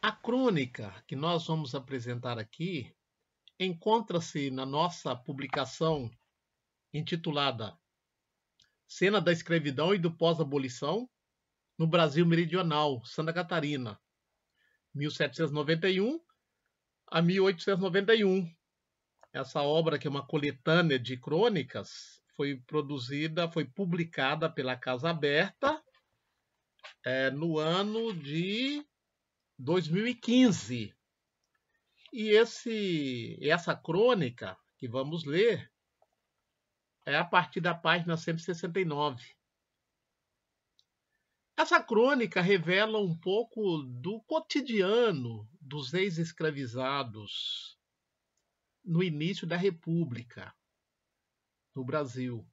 A crônica que nós vamos apresentar aqui encontra-se na nossa publicação intitulada Cena da Escravidão e do Pós-Abolição no Brasil Meridional, Santa Catarina, 1791 a 1891. Essa obra, que é uma coletânea de crônicas, foi publicada pela Casa Aberta no ano de 2015. E essa crônica que vamos ler é a partir da página 169. Essa crônica revela um pouco do cotidiano dos ex-escravizados no início da República no Brasil,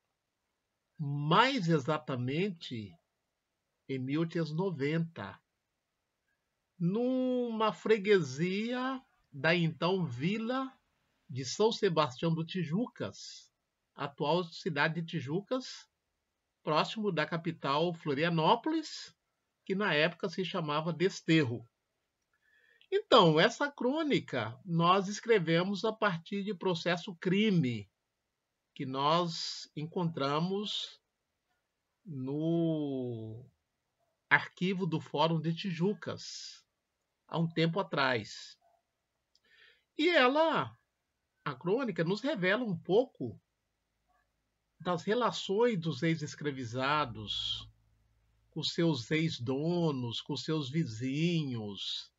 mais exatamente em 1890, numa freguesia da então Vila de São Sebastião do Tijucas, atual cidade de Tijucas, próximo da capital Florianópolis, que na época se chamava Desterro. Então, essa crônica nós escrevemos a partir de processo-crime que nós encontramos no arquivo do Fórum de Tijucas, há um tempo atrás. E a crônica, nos revela um pouco das relações dos ex-escravizados com seus ex-donos, com seus vizinhos,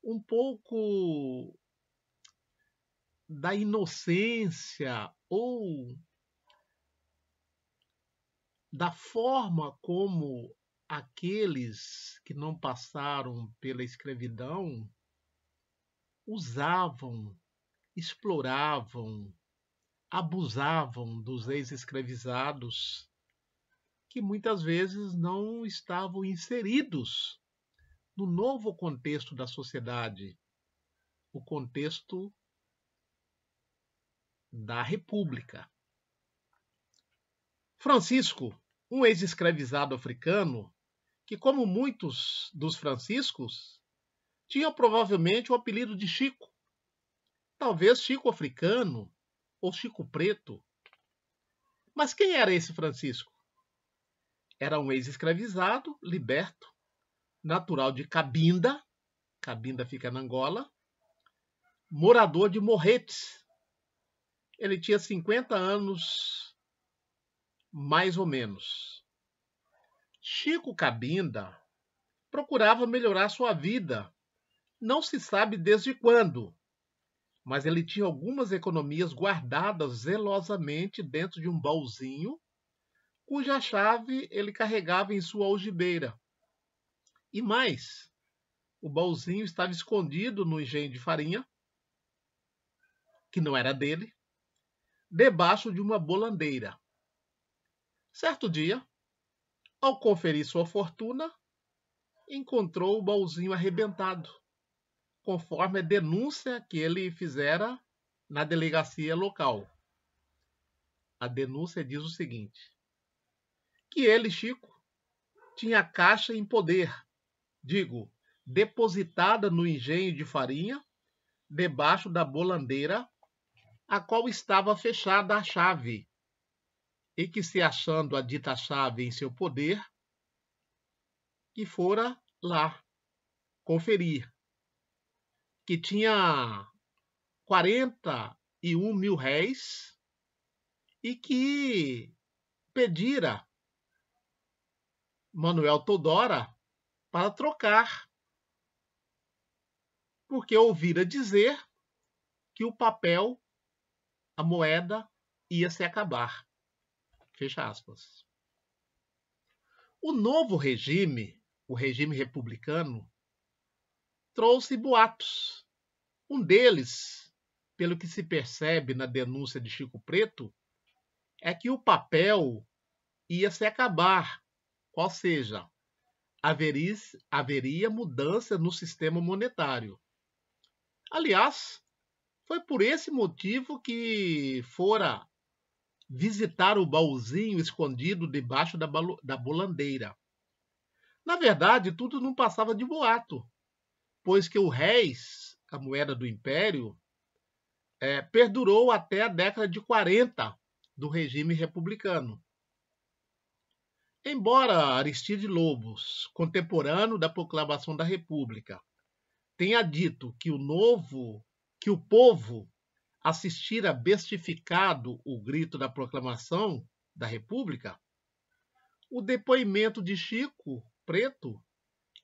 um pouco da inocência ou da forma como aqueles que não passaram pela escravidão usavam, exploravam, abusavam dos ex-escravizados, que muitas vezes não estavam inseridos no novo contexto da sociedade, o contexto da República. Francisco, um ex-escravizado africano, que, como muitos dos franciscos, tinha provavelmente o apelido de Chico, talvez Chico africano ou Chico preto. Mas quem era esse Francisco? Era um ex-escravizado, liberto, natural de Cabinda, Cabinda fica na Angola, morador de Morretes. Ele tinha 50 anos, mais ou menos. Chico Cabinda procurava melhorar sua vida, não se sabe desde quando, mas ele tinha algumas economias guardadas zelosamente dentro de um baúzinho, cuja chave ele carregava em sua algibeira. E mais, o baúzinho estava escondido no engenho de farinha, que não era dele, debaixo de uma bolandeira. Certo dia, ao conferir sua fortuna, encontrou o baúzinho arrebentado, conforme a denúncia que ele fizera na delegacia local. A denúncia diz o seguinte: que ele, Chico, tinha a caixa em poder, depositada no engenho de farinha, debaixo da bolandeira, a qual estava fechada a chave, e que, se achando a dita chave em seu poder, que fora lá conferir, que tinha 41 mil réis e que pedira Manuel Todora para trocar, porque ouvira dizer que o papel, a moeda, ia se acabar. Fecha aspas. O novo regime, o regime republicano, trouxe boatos. Um deles, pelo que se percebe na denúncia de Chico Preto, é que o papel ia se acabar, ou seja, haveria mudança no sistema monetário. Aliás, foi por esse motivo que fora visitar o baúzinho escondido debaixo da bolandeira. Na verdade, tudo não passava de boato, pois que o réis, a moeda do império, perdurou até a década de 40 do regime republicano. Embora Aristide Lobos, contemporâneo da proclamação da República, tenha dito que o povo assistira bestificado o grito da proclamação da República, o depoimento de Chico Preto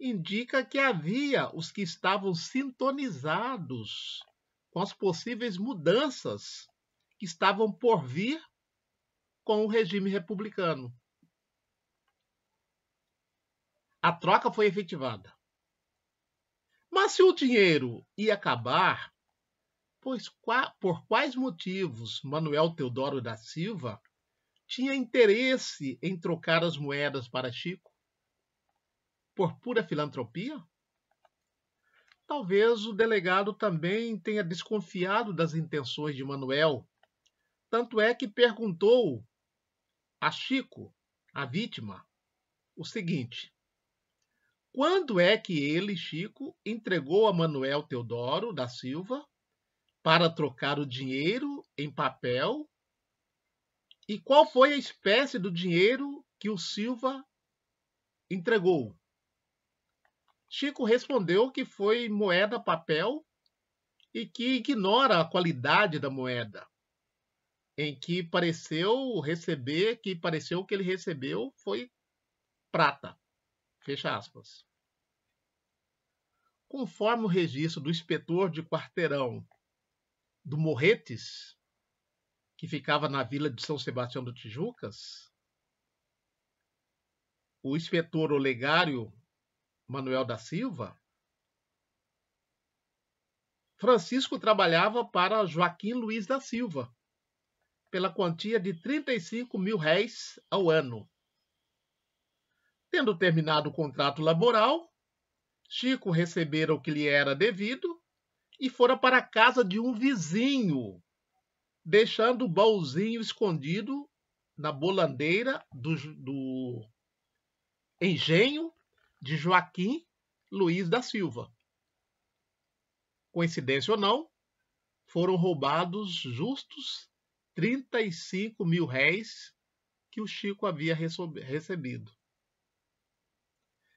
indica que havia os que estavam sintonizados com as possíveis mudanças que estavam por vir com o regime republicano. A troca foi efetivada. Mas se o dinheiro ia acabar, por quais motivos Manuel Teodoro da Silva tinha interesse em trocar as moedas para Chico? Por pura filantropia? Talvez o delegado também tenha desconfiado das intenções de Manuel. Tanto é que perguntou a Chico, a vítima, o seguinte: quando é que ele, Chico, entregou a Manuel Teodoro da Silva para trocar o dinheiro em papel? E qual foi a espécie do dinheiro que o Silva entregou? Chico respondeu que foi moeda papel e que ignora a qualidade da moeda, em que pareceu que ele recebeu foi prata. Fecha aspas. Conforme o registro do inspetor de quarteirão do Morretes, que ficava na vila de São Sebastião do Tijucas, o inspetor Olegário Manuel da Silva, Francisco trabalhava para Joaquim Luiz da Silva, pela quantia de 35 mil réis ao ano. Tendo terminado o contrato laboral, Chico recebera o que lhe era devido e fora para a casa de um vizinho, deixando o baúzinho escondido na bolandeira do engenho de Joaquim Luiz da Silva. Coincidência ou não, foram roubados justos 35 mil réis que o Chico havia recebido.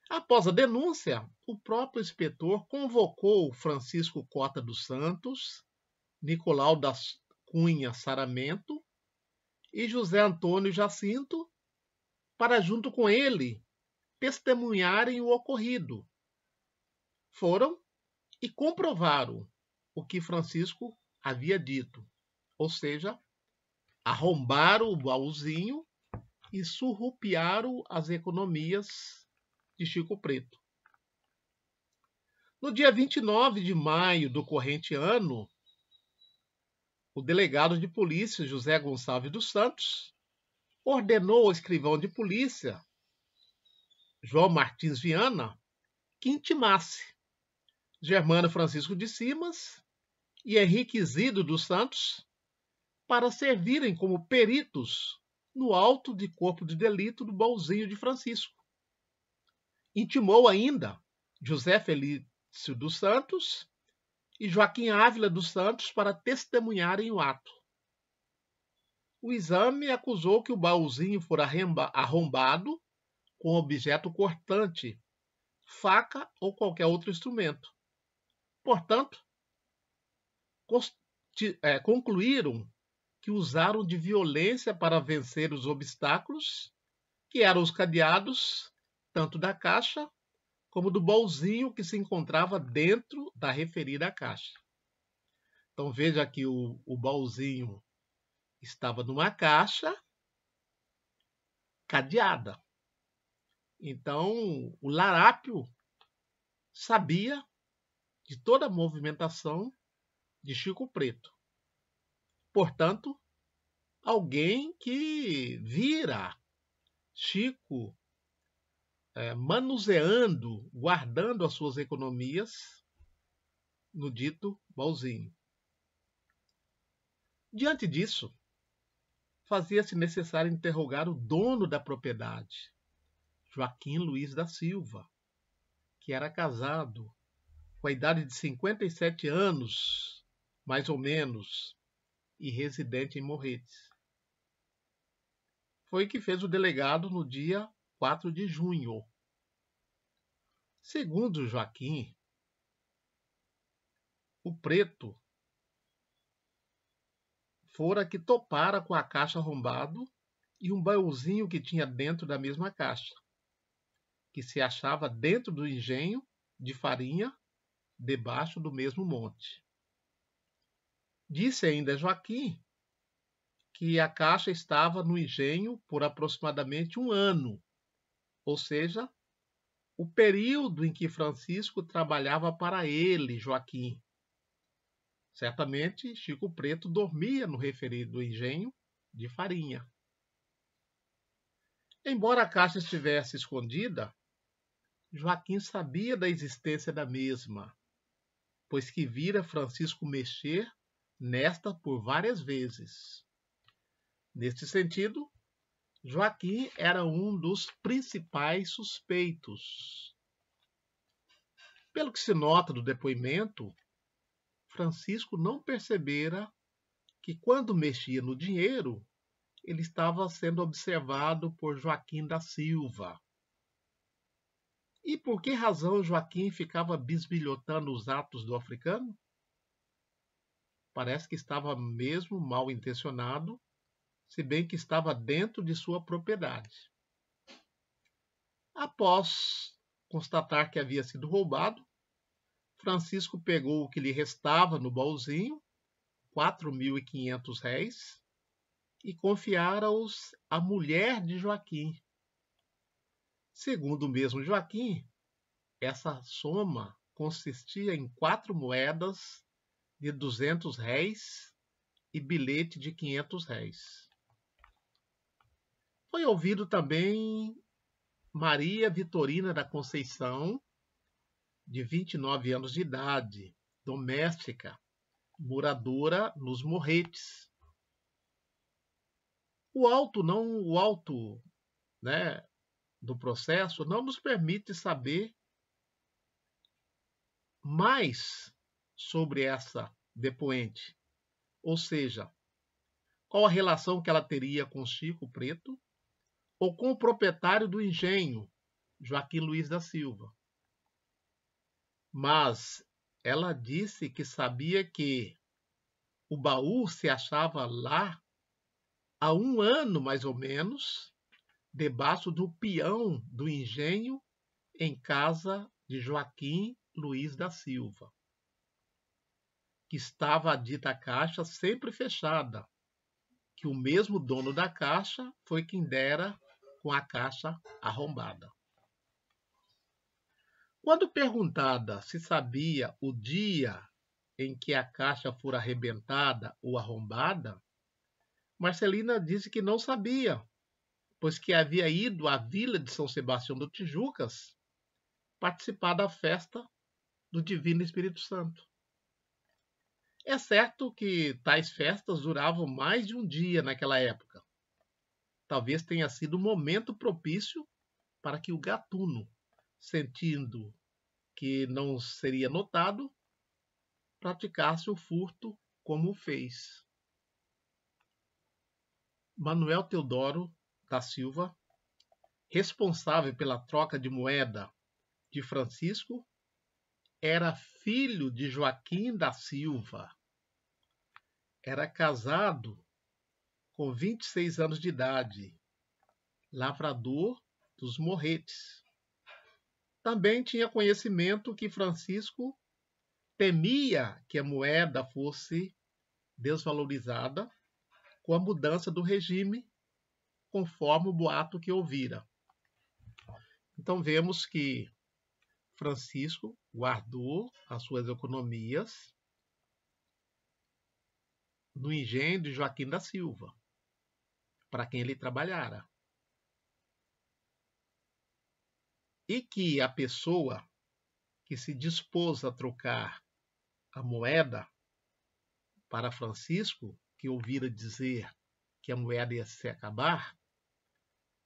Após a denúncia, o próprio inspetor convocou Francisco Cota dos Santos, Nicolau da Cunha Saramento e José Antônio Jacinto para, junto com ele, testemunharem o ocorrido. Foram e comprovaram o que Francisco havia dito, ou seja, arrombaram o baúzinho e surrupiaram as economias de Chico Preto. No dia 29 de maio do corrente ano, o delegado de polícia, José Gonçalves dos Santos, ordenou ao escrivão de polícia, João Martins Viana, que intimasse Germano Francisco de Simas e Henrique Isidro dos Santos para servirem como peritos no auto de corpo de delito do baúzinho de Francisco. Intimou ainda José Felício dos Santos e Joaquim Ávila dos Santos para testemunharem o ato. O exame acusou que o baúzinho fora arrombado com objeto cortante, faca ou qualquer outro instrumento. Portanto, concluíram que usaram de violência para vencer os obstáculos, que eram os cadeados, tanto da caixa como do baúzinho que se encontrava dentro da referida caixa. Então veja que o baúzinho estava numa caixa cadeada. Então o larápio sabia de toda a movimentação de Chico Preto. Portanto, alguém que vira Chico manuseando, guardando as suas economias no dito baúzinho. Diante disso, fazia-se necessário interrogar o dono da propriedade, Joaquim Luiz da Silva, que era casado com a idade de 57 anos, mais ou menos, e residente em Morretes. Foi que fez o delegado no dia 4 de junho. Segundo Joaquim, o preto fora que topara com a caixa arrombado e um baúzinho que tinha dentro da mesma caixa, que se achava dentro do engenho de farinha, debaixo do mesmo monte. Disse ainda Joaquim que a caixa estava no engenho por aproximadamente um ano, ou seja, o período em que Francisco trabalhava para ele, Joaquim. Certamente, Chico Preto dormia no referido engenho de farinha. Embora a caixa estivesse escondida, Joaquim sabia da existência da mesma, pois que vira Francisco mexer nesta por várias vezes. Neste sentido, Joaquim era um dos principais suspeitos. Pelo que se nota do depoimento, Francisco não percebera que quando mexia no dinheiro, ele estava sendo observado por Joaquim da Silva. E por que razão Joaquim ficava bisbilhotando os atos do africano? Parece que estava mesmo mal intencionado, se bem que estava dentro de sua propriedade. Após constatar que havia sido roubado, Francisco pegou o que lhe restava no baúzinho, R$ 4.500, e confiara-os à mulher de Joaquim. Segundo o mesmo Joaquim, essa soma consistia em 4 moedas de R$ 200 e bilhete de R$ 500. Foi ouvido também Maria Vitorina da Conceição, de 29 anos de idade, doméstica, moradora nos Morretes. O auto, né, do processo não nos permite saber mais sobre essa depoente, ou seja, qual a relação que ela teria com Chico Preto ou com o proprietário do engenho, Joaquim Luiz da Silva. Mas ela disse que sabia que o baú se achava lá há um ano, mais ou menos, debaixo do peão do engenho, em casa de Joaquim Luiz da Silva, que estava a dita caixa sempre fechada, que o mesmo dono da caixa foi quem dera com a caixa arrombada. Quando perguntada se sabia o dia em que a caixa fora arrebentada ou arrombada, Marcelina disse que não sabia, pois que havia ido à vila de São Sebastião do Tijucas participar da festa do Divino Espírito Santo. É certo que tais festas duravam mais de um dia naquela época. Talvez tenha sido o momento propício para que o gatuno, sentindo que não seria notado, praticasse o furto como o fez. Manuel Teodoro da Silva, responsável pela troca de moeda de Francisco, era filho de Joaquim da Silva. Era casado com 26 anos de idade, lavrador dos Morretes. Também tinha conhecimento que Francisco temia que a moeda fosse desvalorizada com a mudança do regime, conforme o boato que ouvira. Então vemos que Francisco guardou as suas economias no engenho de Joaquim da Silva, para quem ele trabalhara. E que a pessoa que se dispôs a trocar a moeda para Francisco, que ouvira dizer que a moeda ia se acabar,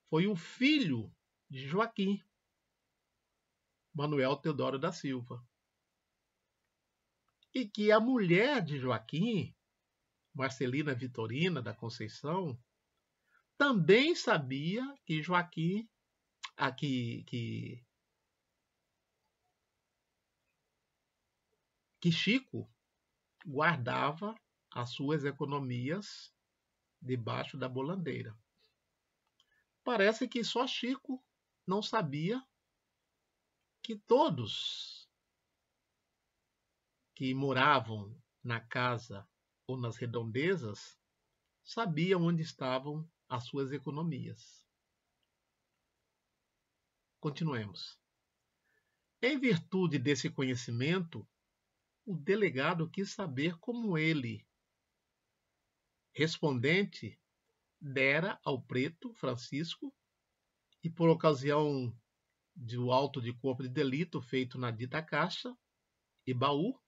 foi o filho de Joaquim, Manuel Teodoro da Silva. e que a mulher de Joaquim, Marcelina Vitorina da Conceição, também sabia que Joaquim, que Chico guardava as suas economias debaixo da bolandeira. Parece que só Chico não sabia que todos que moravam na casa ou nas redondezas sabiam onde estavam as suas economias. Continuemos. Em virtude desse conhecimento, o delegado quis saber como ele, respondente, dera ao preto Francisco, e por ocasião do auto de corpo de delito feito na dita caixa e baú,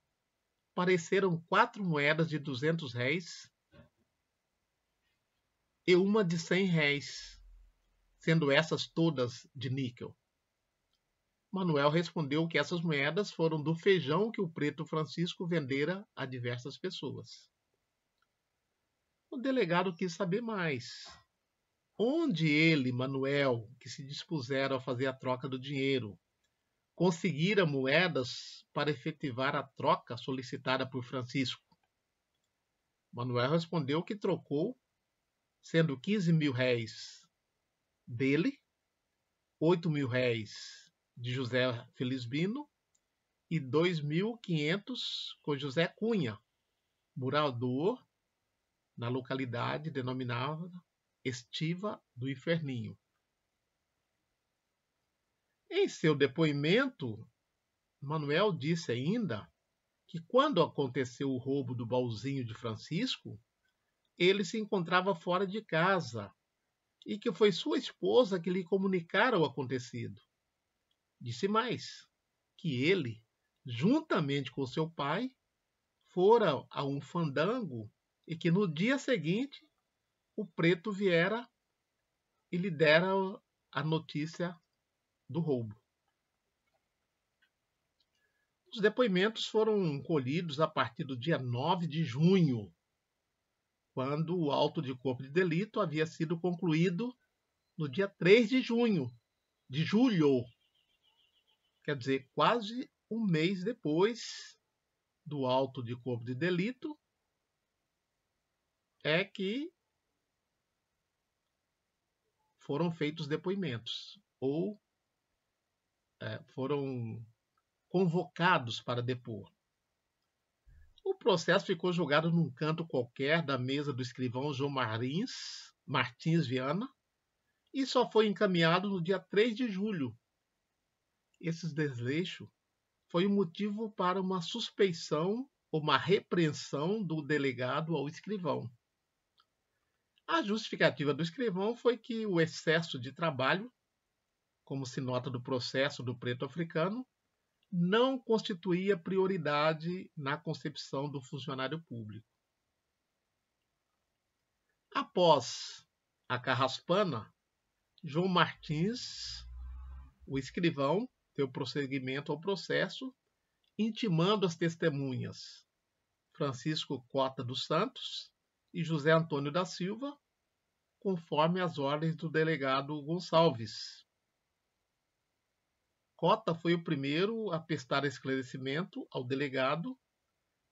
pareceram 4 moedas de 200 réis e uma de 100 réis, sendo essas todas de níquel. Manuel respondeu que essas moedas foram do feijão que o preto Francisco vendera a diversas pessoas. O delegado quis saber mais. Onde ele, Manuel, que se dispuseram a fazer a troca do dinheiro, conseguira moedas para efetivar a troca solicitada por Francisco? Manuel respondeu que trocou, sendo 15.000 réis dele, 8.000 réis de José Felisbino e 2.500 com José Cunha, morador na localidade denominada Estiva do Inferninho. Em seu depoimento, Manuel disse ainda que quando aconteceu o roubo do baúzinho de Francisco, ele se encontrava fora de casa e que foi sua esposa que lhe comunicara o acontecido. Disse mais, que ele, juntamente com seu pai, fora a um fandango e que no dia seguinte o preto viera e lhe dera a notícia do roubo. Os depoimentos foram colhidos a partir do dia 9 de junho, quando o auto de corpo de delito havia sido concluído no dia 3 de julho, quer dizer, quase um mês depois do auto de corpo de delito, é que foram feitos depoimentos, ou foram convocados para depor. O processo ficou julgado num canto qualquer da mesa do escrivão João Martins Viana e só foi encaminhado no dia 3 de julho. Esse desleixo foi o motivo para uma suspeição ou uma repreensão do delegado ao escrivão. A justificativa do escrivão foi que o excesso de trabalho, como se nota do processo do preto africano, não constituía prioridade na concepção do funcionário público. Após a carraspana, João Martins, o escrivão, deu prosseguimento ao processo, intimando as testemunhas Francisco Cota dos Santos e José Antônio da Silva, conforme as ordens do delegado Gonçalves. Cota foi o primeiro a prestar esclarecimento ao delegado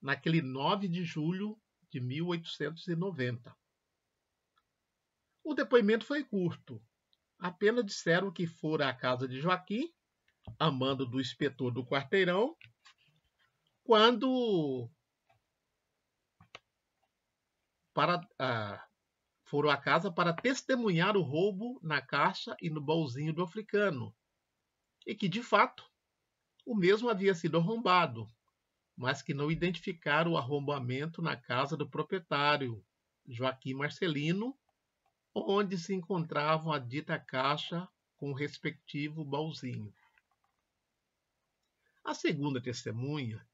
naquele 9 de julho de 1890. O depoimento foi curto. Apenas disseram que fora à casa de Joaquim, a mando do inspetor do quarteirão, quando foram à casa para testemunhar o roubo na caixa e no baúzinho do africano, e que, de fato, o mesmo havia sido arrombado, mas que não identificaram o arrombamento na casa do proprietário, Joaquim Marcelino, onde se encontrava a dita caixa com o respectivo baúzinho. A segunda testemunha,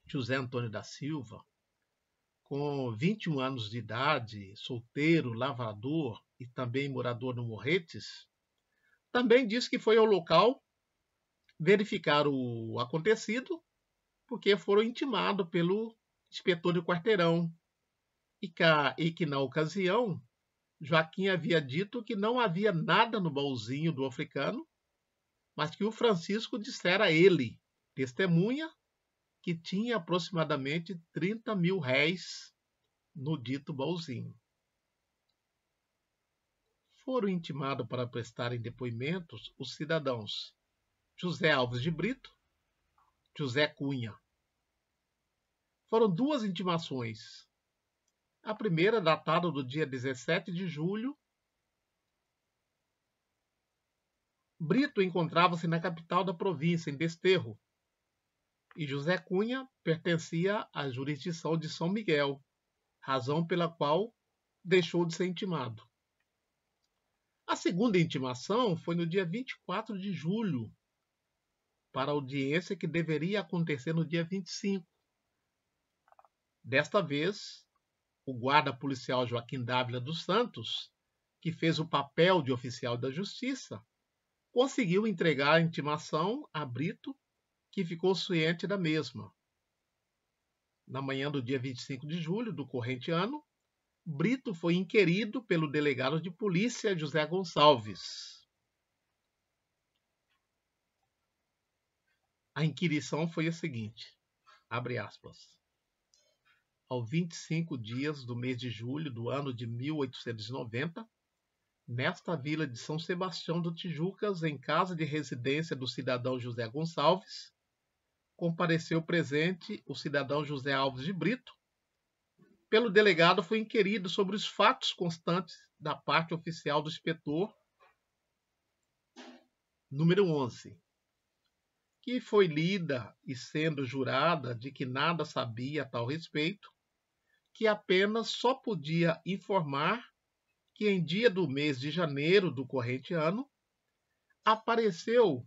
José Antônio da Silva, com 21 anos de idade, solteiro, lavrador e também morador no Morretes, também disse que foi ao local verificar o acontecido, porque foram intimados pelo inspetor de quarteirão e que na ocasião Joaquim havia dito que não havia nada no baúzinho do africano, mas que o Francisco dissera a ele, testemunha, que tinha aproximadamente 30 mil réis no dito baúzinho. Foram intimados para prestarem depoimentos os cidadãos José Alves de Brito, José Cunha. Foram duas intimações. A primeira, datada do dia 17 de julho, Brito encontrava-se na capital da província, em Desterro, e José Cunha pertencia à jurisdição de São Miguel, razão pela qual deixou de ser intimado. A segunda intimação foi no dia 24 de julho, para a audiência que deveria acontecer no dia 25. Desta vez, o guarda policial Joaquim Dávila dos Santos, que fez o papel de oficial da justiça, conseguiu entregar a intimação a Brito, que ficou ciente da mesma. Na manhã do dia 25 de julho do corrente ano, Brito foi inquirido pelo delegado de polícia José Gonçalves. A inquirição foi a seguinte, abre aspas. Aos 25 dias do mês de julho do ano de 1890, nesta vila de São Sebastião do Tijucas, em casa de residência do cidadão José Gonçalves, compareceu presente o cidadão José Alves de Brito. Pelo delegado foi inquirido sobre os fatos constantes da parte oficial do inspetor número 11, que foi lida e sendo jurada de que nada sabia a tal respeito, que apenas só podia informar que em dia do mês de janeiro do corrente ano apareceu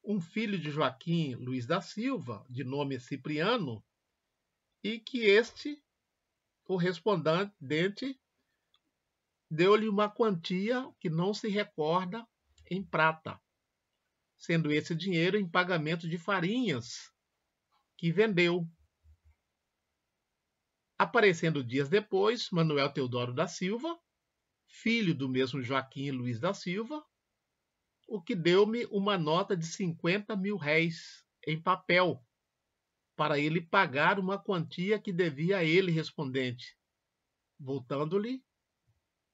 um filho de Joaquim Luiz da Silva, de nome Cipriano, e que o respondente, deu-lhe uma quantia que não se recorda em prata, sendo esse dinheiro em pagamento de farinhas que vendeu. Aparecendo dias depois, Manuel Teodoro da Silva, filho do mesmo Joaquim Luiz da Silva, o que deu-me uma nota de 50 mil réis em papel, para ele pagar uma quantia que devia a ele respondente. Voltando-lhe,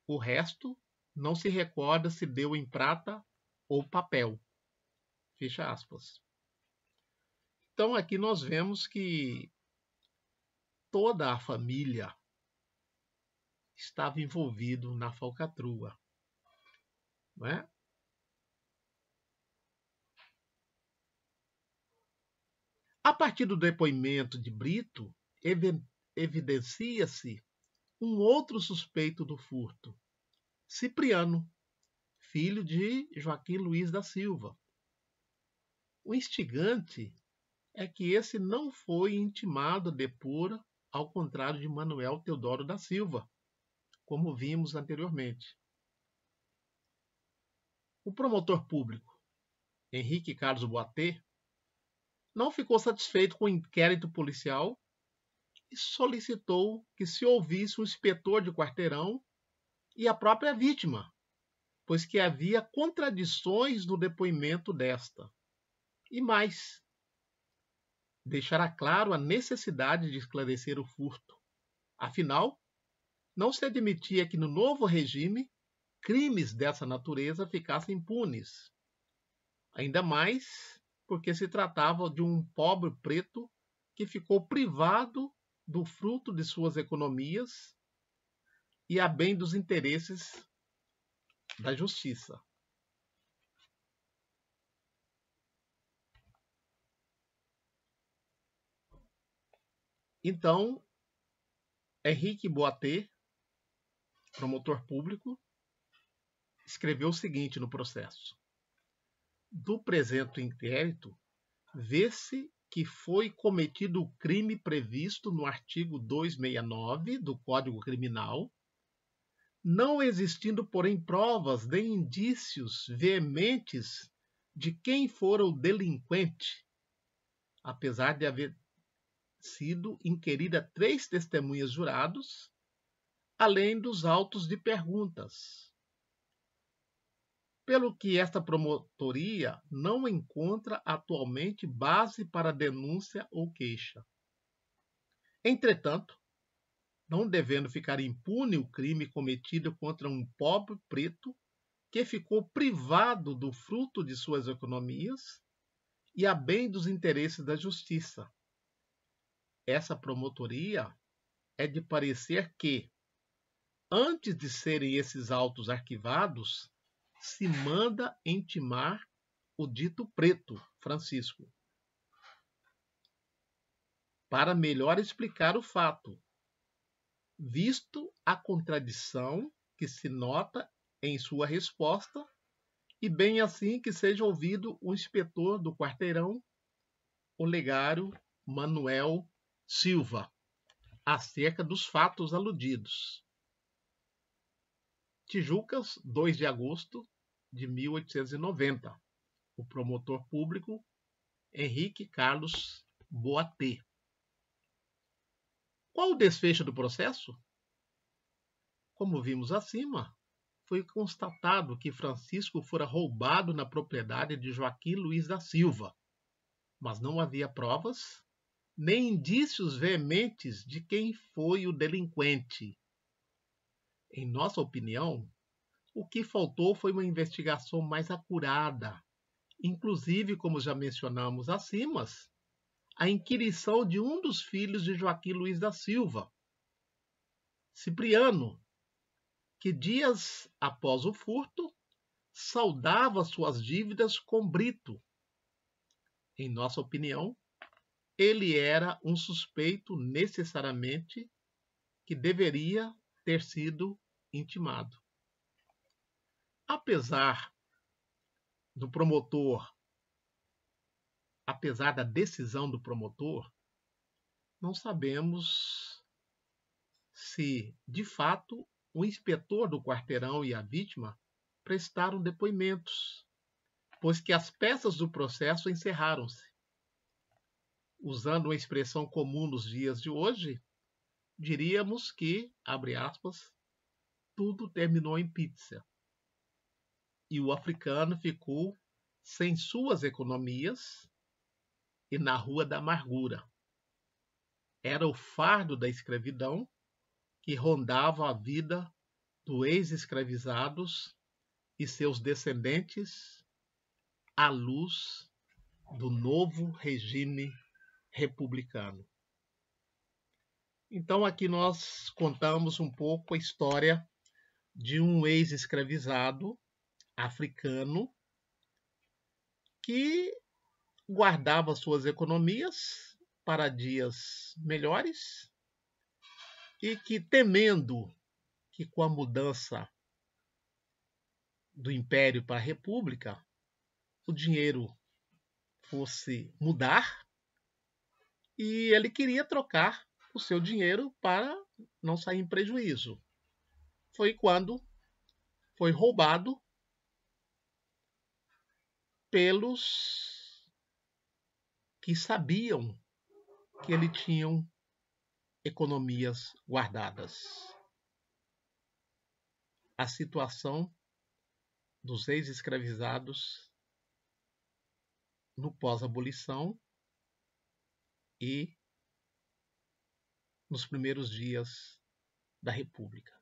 o resto não se recorda se deu em prata ou papel. Fecha aspas. Então aqui nós vemos que toda a família estava envolvida na falcatrua, não é? A partir do depoimento de Brito, evidencia-se um outro suspeito do furto, Cipriano, filho de Joaquim Luiz da Silva. O instigante é que esse não foi intimado a depor, ao contrário de Manuel Teodoro da Silva, como vimos anteriormente. O promotor público, Henrique Carlos Boatê, não ficou satisfeito com o inquérito policial e solicitou que se ouvisse o inspetor de quarteirão e a própria vítima, pois que havia contradições no depoimento desta. E mais, deixará claro a necessidade de esclarecer o furto. Afinal, não se admitia que no novo regime crimes dessa natureza ficassem impunes. Ainda mais porque se tratava de um pobre preto que ficou privado do fruto de suas economias e a bem dos interesses da justiça. Então, Henrique Boatê, promotor público, escreveu o seguinte no processo. Do presente inquérito, vê-se que foi cometido o crime previsto no artigo 269 do Código Criminal, não existindo, porém, provas nem indícios veementes de quem fora o delinquente, apesar de haver sido inquirida 3 testemunhas jurados, além dos autos de perguntas, pelo que esta promotoria não encontra atualmente base para denúncia ou queixa. Entretanto, não devendo ficar impune o crime cometido contra um pobre preto que ficou privado do fruto de suas economias e a bem dos interesses da justiça. Essa promotoria é de parecer que, antes de serem esses autos arquivados, se manda intimar o dito preto, Francisco, para melhor explicar o fato, visto a contradição que se nota em sua resposta, e bem assim que seja ouvido o inspetor do quarteirão, o legário Manuel Silva, acerca dos fatos aludidos. Tijucas, 2 de agosto de 1890. O promotor público Henrique Carlos Boatê. Qual o desfecho do processo? Como vimos acima, foi constatado que Francisco fora roubado na propriedade de Joaquim Luiz da Silva, mas não havia provas nem indícios veementes de quem foi o delinquente. Em nossa opinião, o que faltou foi uma investigação mais acurada, inclusive, como já mencionamos acima, a inquirição de um dos filhos de Joaquim Luiz da Silva, Cipriano, que dias após o furto saldava suas dívidas com Brito. Em nossa opinião, ele era um suspeito necessariamente que deveria ter sido intimado. Apesar da decisão do promotor, não sabemos se, de fato, o inspetor do quarteirão e a vítima prestaram depoimentos, pois que as peças do processo encerraram-se. Usando uma expressão comum nos dias de hoje, diríamos que, abre aspas, tudo terminou em pizza. E o africano ficou sem suas economias e na rua da amargura. Era o fardo da escravidão que rondava a vida dos ex-escravizados e seus descendentes à luz do novo regime republicano. Então aqui nós contamos um pouco a história de um ex-escravizado africano que guardava suas economias para dias melhores e que, temendo que com a mudança do Império para a República o dinheiro fosse mudar, e ele queria trocar o seu dinheiro para não sair em prejuízo. Foi quando foi roubado pelos que sabiam que ele tinha economias guardadas. A situação dos ex-escravizados no pós-abolição e nos primeiros dias da República.